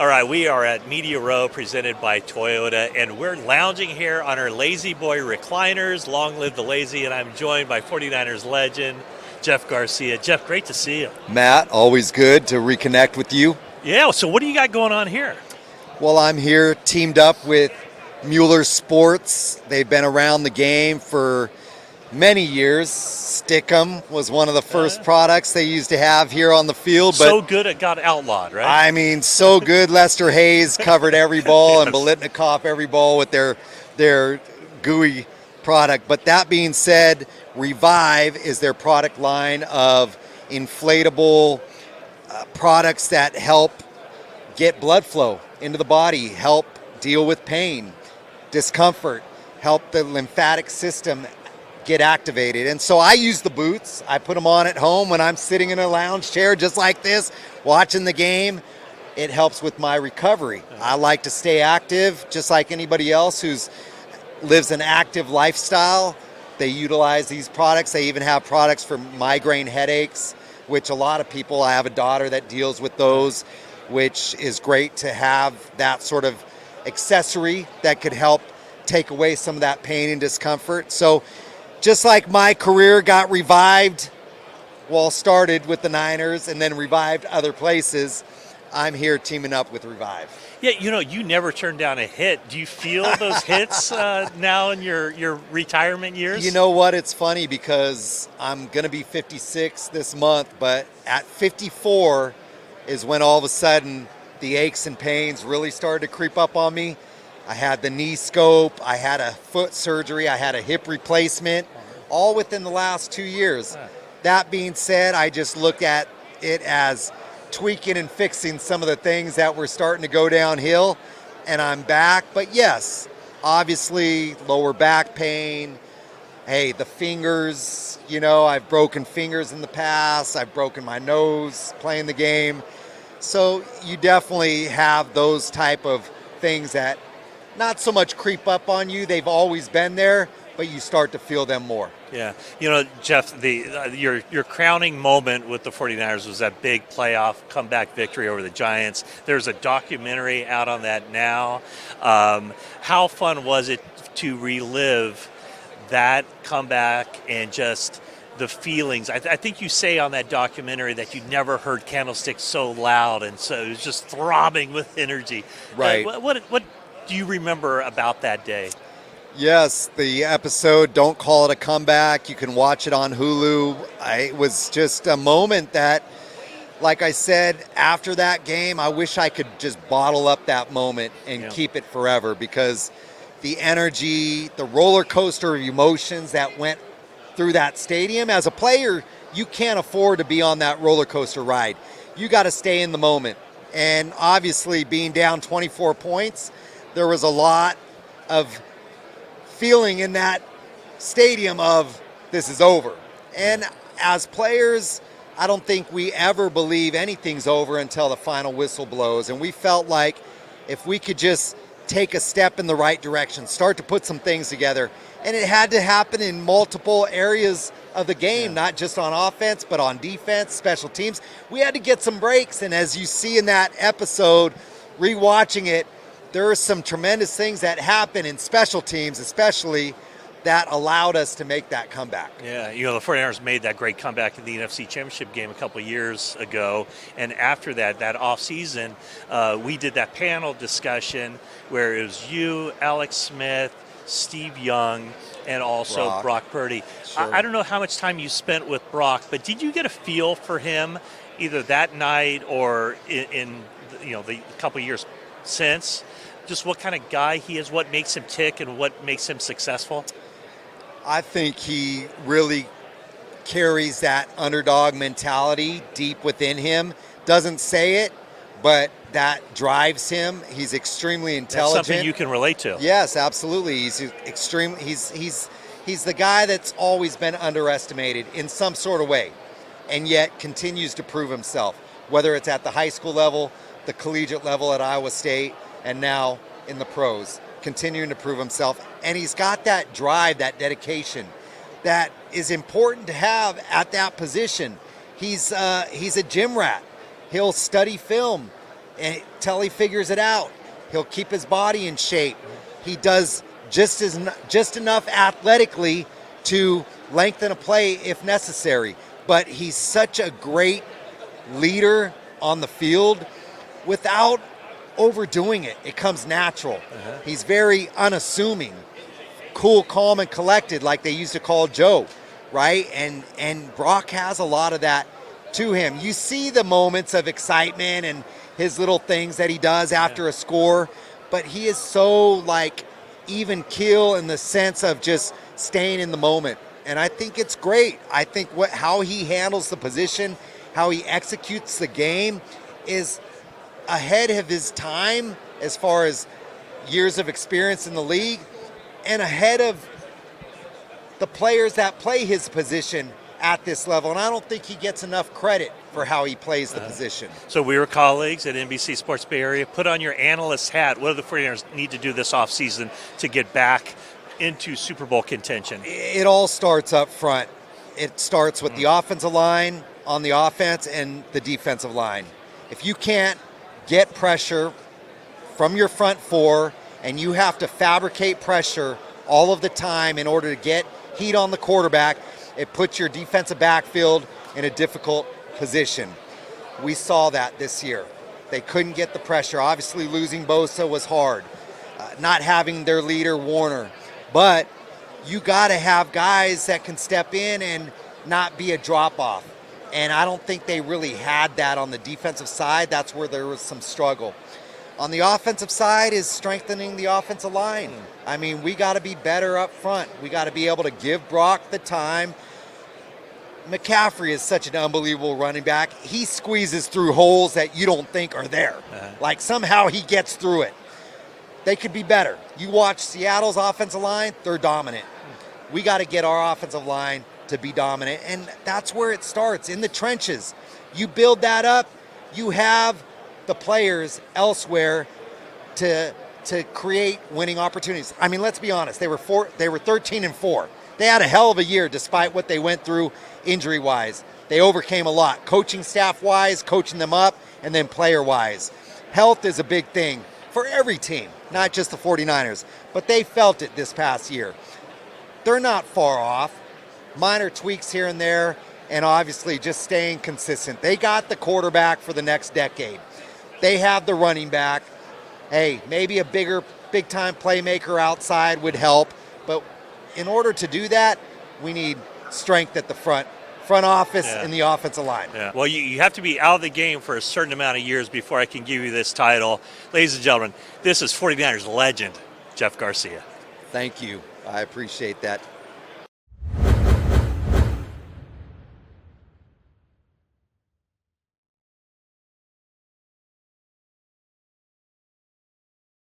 All right, we are at Media Row presented by Toyota, and we're lounging here on our Lazy Boy recliners. Long live the lazy, and I'm joined by 49ers legend, Jeff Garcia. Jeff, great to see you. Matt, always good to reconnect with you. Yeah, so what do you got going on here? Well, I'm here teamed up with Mueller Sports. They've been around the game for many years. Stickum was one of the first products they used to have here on the field. But so good it got outlawed, right? I mean, so good. Lester Hayes covered every ball Yes. and Bolitnikov every ball with their gooey product. But that being said, Revive is their product line of inflatable products that help get blood flow into the body, help deal with pain, discomfort, help the lymphatic system get activated. And so I use the boots. I put them on at home when I'm sitting in a lounge chair just like this, watching the game. It helps with my recovery. I like to stay active just like anybody else who lives an active lifestyle. They utilize these products. They even have products for migraine headaches, which a lot of people, I have a daughter that deals with those, which is great to have that sort of accessory that could help take away some of that pain and discomfort. So just like my career got revived, started with the Niners and then revived other places, I'm here teaming up with Revive. Yeah, you never turned down a hit. Do you feel those hits now in your retirement years? You know what? It's funny because I'm going to be 56 this month, but at 54 is when all of a sudden the aches and pains really started to creep up on me. I had the knee scope, I had a foot surgery, I had a hip replacement, all within the last 2 years. That being said, I just look at it as tweaking and fixing some of the things that were starting to go downhill, and I'm back. But yes, obviously lower back pain. Hey, the fingers, I've broken fingers in the past. I've broken my nose playing the game. So you definitely have those type of things that not so much creep up on you. They've always been there, but you start to feel them more. Yeah. Jeff, your crowning moment with the 49ers was that big playoff comeback victory over the Giants. There's a documentary out on that now. How fun was it to relive that comeback and just the feelings? I think you say on that documentary that you never heard Candlesticks so loud, and so it was just throbbing with energy. Right. What do you remember about that day? Yes, the episode, Don't Call It a Comeback. You can watch it on Hulu. It was just a moment that, like I said, after that game, I wish I could just bottle up that moment and keep it forever, because the energy, the roller coaster of emotions that went through that stadium. As a player, you can't afford to be on that roller coaster ride. You got to stay in the moment. And obviously, being down 24 points, there was a lot of feeling in that stadium of this is over. And as players, I don't think we ever believe anything's over until the final whistle blows. And we felt like if we could just take a step in the right direction, start to put some things together. And it had to happen in multiple areas of the game, not just on offense, but on defense, special teams. We had to get some breaks. And as you see in that episode, rewatching it, there are some tremendous things that happen in special teams, especially, that allowed us to make that comeback. Yeah, the 49ers made that great comeback in the NFC Championship game a couple of years ago. And after that offseason, we did that panel discussion where it was you, Alex Smith, Steve Young, and also Brock Purdy. Sure. I don't know how much time you spent with Brock, but did you get a feel for him either that night or in the couple of years since? Just what kind of guy he is, what makes him tick, and what makes him successful? I think he really carries that underdog mentality deep within him. Doesn't say it, but that drives him. He's extremely intelligent. That's something you can relate to. Yes, absolutely. He's extreme. He's the guy that's always been underestimated in some sort of way, and yet continues to prove himself, whether it's at the high school level, the collegiate level at Iowa State, and now in the pros, continuing to prove himself. And he's got that drive, that dedication that is important to have at that position. He's a gym rat. He'll study film. until he figures it out. He'll keep his body in shape. He does just enough athletically to lengthen a play if necessary. But he's such a great leader on the field without overdoing it. It comes natural. He's very unassuming, cool, calm, and collected, like they used to call Joe, right? And Brock has a lot of that to him. You see the moments of excitement and his little things that he does after a score, but he is so like even keel in the sense of just staying in the moment. And I think it's great. I think how he handles the position, how he executes the game is ahead of his time as far as years of experience in the league and ahead of the players that play his position at this level. And I don't think he gets enough credit for how he plays the position. So we were colleagues at NBC Sports Bay Area. Put on your analyst hat. What do the 49ers need to do this offseason to get back into Super Bowl contention? It all starts up front. It starts with the offensive line on the offense and the defensive line. If you can't get pressure from your front four and you have to fabricate pressure all of the time in order to get heat on the quarterback, it puts your defensive backfield in a difficult position. We saw that this year. They couldn't get the pressure. Obviously, losing Bosa was hard. Not having their leader, Warner. But you got to have guys that can step in and not be a drop-off. And I don't think they really had that on the defensive side. That's where there was some struggle. On the offensive side is strengthening the offensive line. I mean, we got to be better up front. We got to be able to give Brock the time. McCaffrey is such an unbelievable running back. He squeezes through holes that you don't think are there. Like somehow he gets through it. They could be better. You watch Seattle's offensive line, they're dominant. We got to get our offensive line to be dominant, and that's where it starts, in the trenches. You build that up, you have the players elsewhere to create winning opportunities. I mean, let's be honest, they were 13-4. They had a hell of a year despite what they went through injury-wise. They overcame a lot, coaching staff-wise, coaching them up, and then player-wise. Health is a big thing for every team, not just the 49ers, but they felt it this past year. They're not far off. Minor tweaks here and there, and obviously just staying consistent. They got the quarterback for the next decade. They have the running back. Hey, maybe a big-time playmaker outside would help, but in order to do that, we need strength at the front office and the offensive line. Well, you have to be out of the game for a certain amount of years before I can give you this title. Ladies and gentlemen, this is 49ers legend, Jeff Garcia. Thank you. I appreciate that.